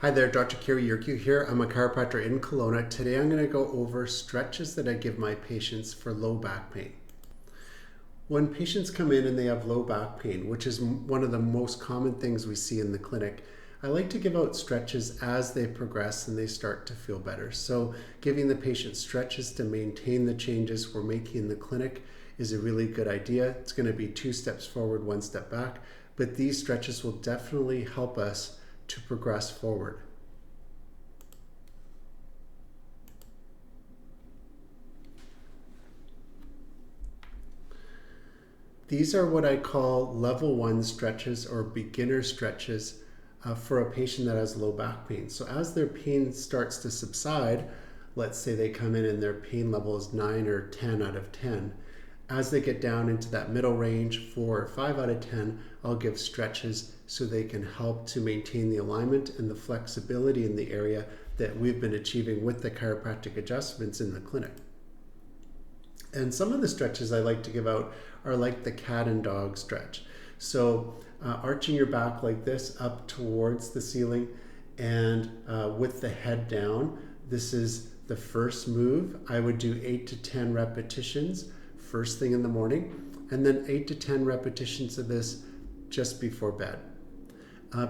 Hi there, Dr. Cary Yurkiw here. I'm a chiropractor in Kelowna. Today I'm going to go over stretches that I give my patients for low back pain. When patients come in and they have low back pain, which is one of the most common things we see in the clinic, I like to give out stretches as they progress and they start to feel better. So giving the patient stretches to maintain the changes we're making in the clinic is a really good idea. It's going to be 2 steps forward, 1 step back, but these stretches will definitely help us to progress forward. These are what I call level 1 stretches or beginner stretches for a patient that has low back pain. So as their pain starts to subside, let's say they come in and their pain level is 9 or 10 out of 10. As they get down into that middle range, 4 or 5 out of 10, I'll give stretches so they can help to maintain the alignment and the flexibility in the area that we've been achieving with the chiropractic adjustments in the clinic. And some of the stretches I like to give out are like the cat and dog stretch. So arching your back like this up towards the ceiling and with the head down. This is the first move. I would do 8 to 10 repetitions first thing in the morning, and then 8 to 10 repetitions of this just before bed.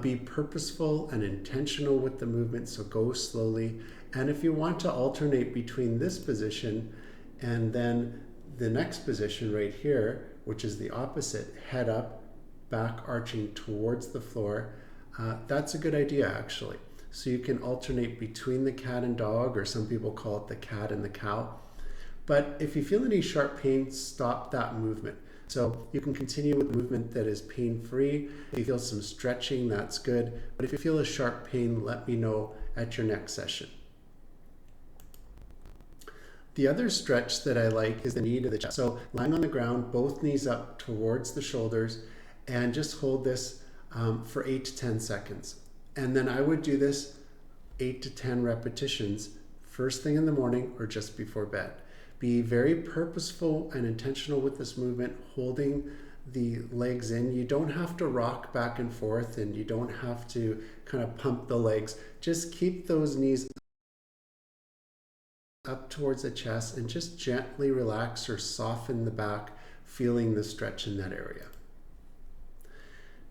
Be purposeful and intentional with the movement, so go slowly. And if you want to alternate between this position and then the next position right here, which is the opposite, head up, back arching towards the floor, that's a good idea actually. So you can alternate between the cat and dog, or some people call it the cat and the cow. But if you feel any sharp pain, stop that movement. So you can continue with movement that is pain-free. If you feel some stretching, that's good. But if you feel a sharp pain, let me know at your next session. The other stretch that I like is the knee to the chest. So lying on the ground, both knees up towards the shoulders, and just hold this for 8 to 10 seconds. And then I would do this 8 to 10 repetitions first thing in the morning or just before bed. Be very purposeful and intentional with this movement, holding the legs in. You don't have to rock back and forth, and you don't have to kind of pump the legs. Just keep those knees up towards the chest and just gently relax or soften the back, feeling the stretch in that area.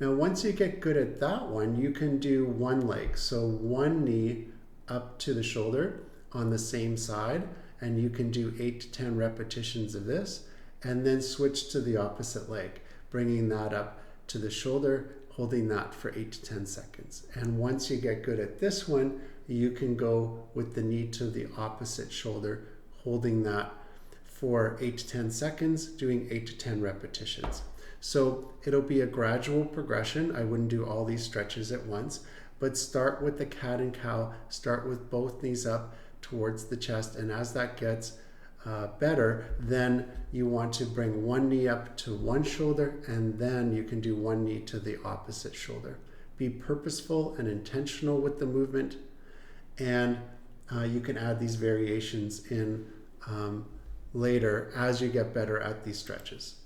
Now, once you get good at that one, you can do one leg. So one knee up to the shoulder on the same side, and you can do 8 to 10 repetitions of this, and then switch to the opposite leg, bringing that up to the shoulder, holding that for 8 to 10 seconds. And once you get good at this one, you can go with the knee to the opposite shoulder, holding that for 8 to 10 seconds, doing 8 to 10 repetitions. So it'll be a gradual progression. I wouldn't do all these stretches at once, but start with the cat and cow, start with both knees up towards the chest, and as that gets better, then you want to bring one knee up to one shoulder, and then you can do one knee to the opposite shoulder. Be purposeful and intentional with the movement, and you can add these variations in later as you get better at these stretches.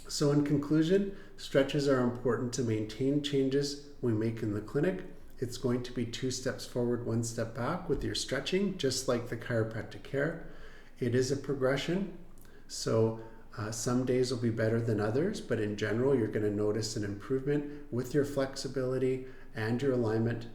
So in conclusion, stretches are important to maintain changes we make in the clinic. It's going to be 2 steps forward, 1 step back with your stretching, just like the chiropractic care. It is a progression, so some days will be better than others, but in general, you're going to notice an improvement with your flexibility and your alignment.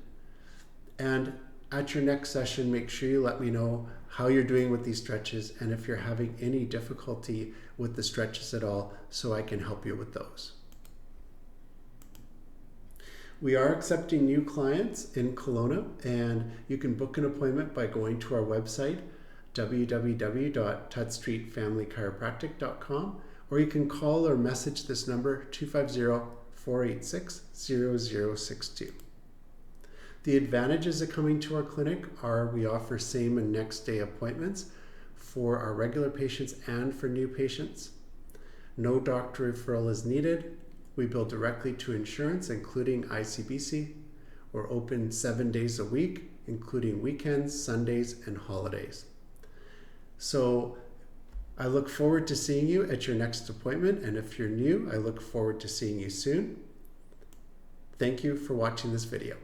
And at your next session, make sure you let me know how you're doing with these stretches and if you're having any difficulty with the stretches at all, so I can help you with those. We are accepting new clients in Kelowna, and you can book an appointment by going to our website, www.tutstreetfamilychiropractic.com, or you can call or message this number, 250-486-0062. The advantages of coming to our clinic are we offer same and next day appointments for our regular patients and for new patients. No doctor referral is needed. We bill directly to insurance, including ICBC. We're open 7 days a week, including weekends, Sundays, and holidays. So I look forward to seeing you at your next appointment, and if you're new, I look forward to seeing you soon. Thank you for watching this video.